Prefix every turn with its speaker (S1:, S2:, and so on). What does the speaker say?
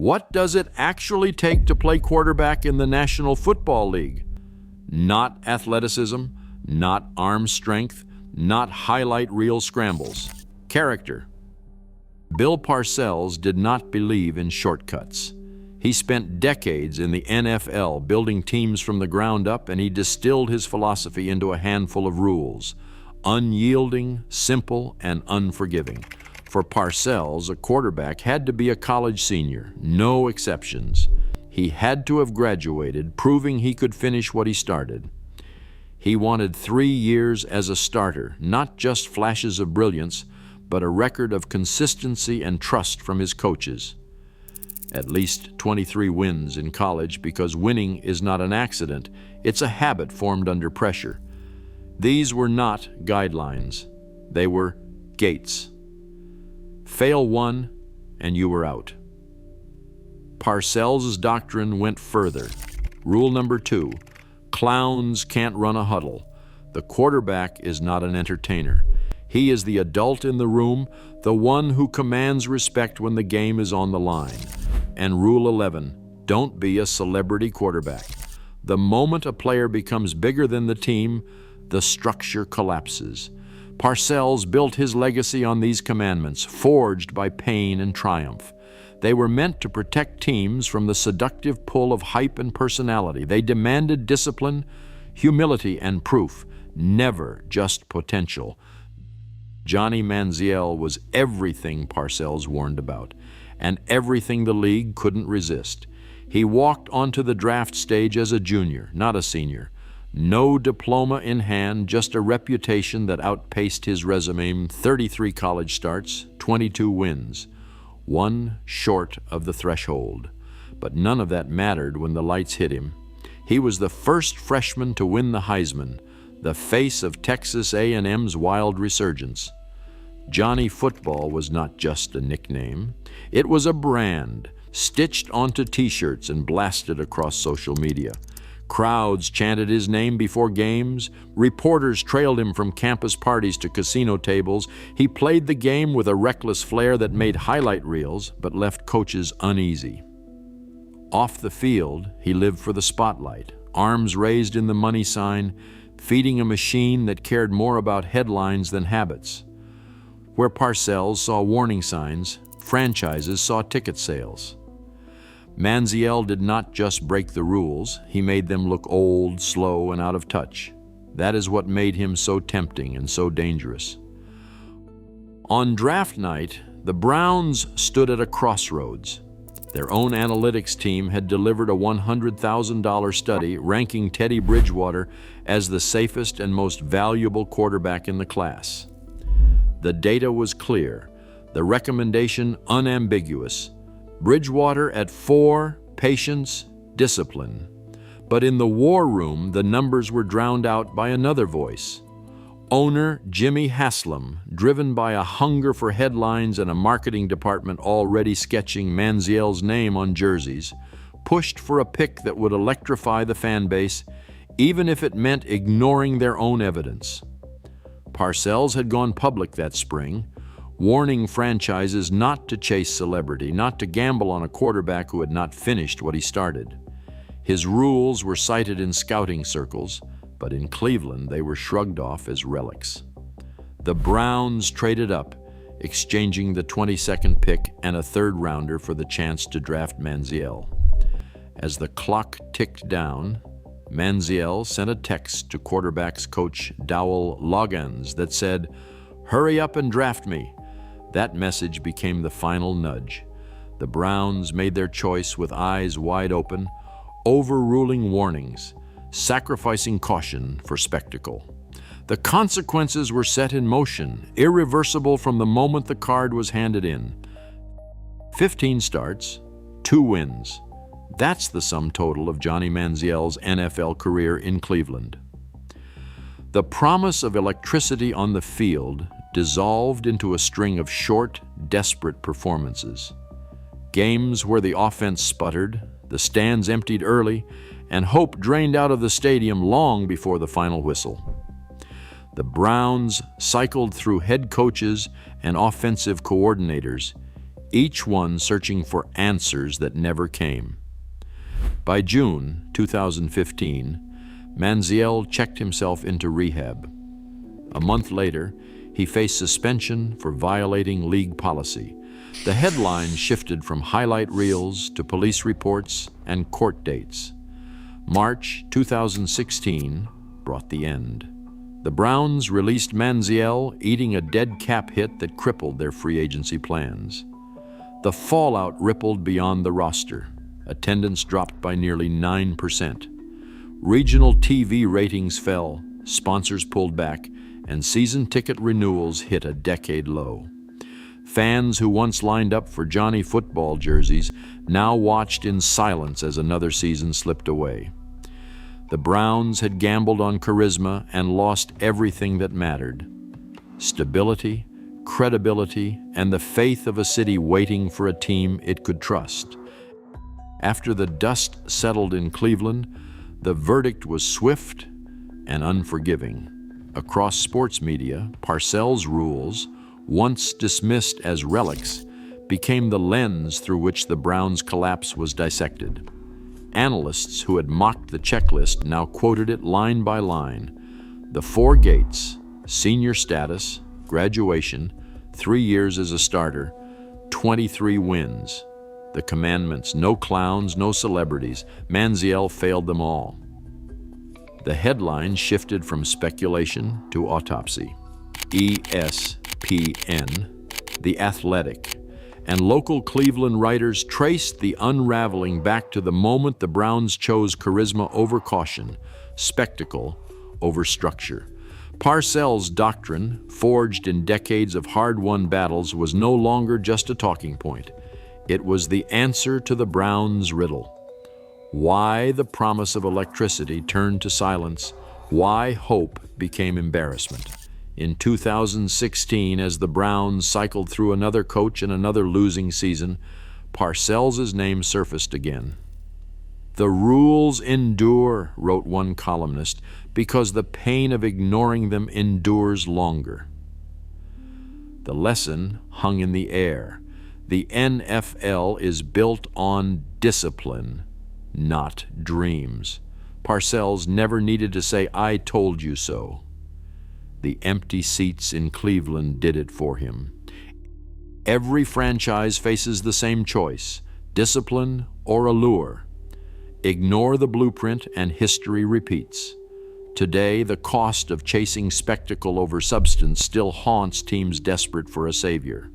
S1: What does it actually take to play quarterback in the National Football League? Not athleticism, not arm strength, not highlight reel scrambles. Character. Bill Parcells did not believe in shortcuts. He spent decades in the NFL building teams from the ground up, and he distilled his philosophy into a handful of rules: unyielding, simple, and unforgiving. For Parcells, a quarterback had to be a college senior, no exceptions. He had to have graduated, proving he could finish what he started. He wanted 3 years as a starter, not just flashes of brilliance, but a record of consistency and trust from his coaches. At least 23 wins in college, because winning is not an accident, it's a habit formed under pressure. These were not guidelines. They were gates. Fail one, and you were out. Parcells' doctrine went further. Rule number 2, clowns can't run a huddle. The quarterback is not an entertainer. He is the adult in the room, the one who commands respect when the game is on the line. And Rule 11, don't be a celebrity quarterback. The moment a player becomes bigger than the team, the structure collapses. Parcells built his legacy on these commandments, forged by pain and triumph. They were meant to protect teams from the seductive pull of hype and personality. They demanded discipline, humility, and proof, never just potential. Johnny Manziel was everything Parcells warned about, and everything the league couldn't resist. He walked onto the draft stage as a junior, not a senior. No diploma in hand, just a reputation that outpaced his resume: 33 college starts, 22 wins. One short of the threshold. But none of that mattered when the lights hit him. He was the first freshman to win the Heisman, the face of Texas A&M's wild resurgence. Johnny Football was not just a nickname. It was a brand, stitched onto t-shirts and blasted across social media. Crowds chanted his name before games. Reporters trailed him from campus parties to casino tables. He played the game with a reckless flair that made highlight reels but left coaches uneasy. Off the field, he lived for the spotlight, arms raised in the money sign, feeding a machine that cared more about headlines than habits. Where Parcells saw warning signs, franchises saw ticket sales. Manziel did not just break the rules, he made them look old, slow, and out of touch. That is what made him so tempting and so dangerous. On draft night, the Browns stood at a crossroads. Their own analytics team had delivered a $100,000 study ranking Teddy Bridgewater as the safest and most valuable quarterback in the class. The data was clear, the recommendation unambiguous. Bridgewater at 4, patience, discipline. But in the war room, the numbers were drowned out by another voice. Owner Jimmy Haslam, driven by a hunger for headlines and a marketing department already sketching Manziel's name on jerseys, pushed for a pick that would electrify the fan base, even if it meant ignoring their own evidence. Parcells had gone public that spring, warning franchises not to chase celebrity, not to gamble on a quarterback who had not finished what he started. His rules were cited in scouting circles, but in Cleveland they were shrugged off as relics. The Browns traded up, exchanging the 22nd pick and a third-rounder for the chance to draft Manziel. As the clock ticked down, Manziel sent a text to quarterbacks coach Dowell Loggins that said, "Hurry up and draft me." That message became the final nudge. The Browns made their choice with eyes wide open, overruling warnings, sacrificing caution for spectacle. The consequences were set in motion, irreversible from the moment the card was handed in. 15 starts, 2 wins. That's the sum total of Johnny Manziel's NFL career in Cleveland. The promise of electricity on the field dissolved into a string of short, desperate performances. Games where the offense sputtered, the stands emptied early, and hope drained out of the stadium long before the final whistle. The Browns cycled through head coaches and offensive coordinators, each one searching for answers that never came. By June 2015, Manziel checked himself into rehab. A month later, he faced suspension for violating league policy. The headlines shifted from highlight reels to police reports and court dates. March 2016 brought the end. The Browns released Manziel, eating a dead cap hit that crippled their free agency plans. The fallout rippled beyond the roster. Attendance dropped by nearly 9%. Regional TV ratings fell, sponsors pulled back, and season ticket renewals hit a decade low. Fans who once lined up for Johnny football jerseys now watched in silence as another season slipped away. The Browns had gambled on charisma and lost everything that mattered: stability, credibility, and the faith of a city waiting for a team it could trust. After the dust settled in Cleveland, the verdict was swift and unforgiving. Across sports media, Parcells rules, once dismissed as relics, became the lens through which the Browns' collapse was dissected. Analysts who had mocked the checklist now quoted it line by line. The 4 gates: senior status, graduation, 3 years as a starter, 23 wins. The commandments: no clowns, no celebrities. Manziel failed them all. The headline shifted from speculation to autopsy. ESPN, The Athletic, and local Cleveland writers traced the unraveling back to the moment the Browns chose charisma over caution, spectacle over structure. Parcells' doctrine, forged in decades of hard-won battles, was no longer just a talking point. It was the answer to the Browns' riddle. Why the promise of electricity turned to silence, why hope became embarrassment. In 2016, as the Browns cycled through another coach and another losing season, Parcells' name surfaced again. "The rules endure," wrote one columnist, "because the pain of ignoring them endures longer." The lesson hung in the air. The NFL is built on discipline, not dreams. Parcells never needed to say, "I told you so." The empty seats in Cleveland did it for him. Every franchise faces the same choice: discipline or allure. Ignore the blueprint and history repeats. Today, the cost of chasing spectacle over substance still haunts teams desperate for a savior.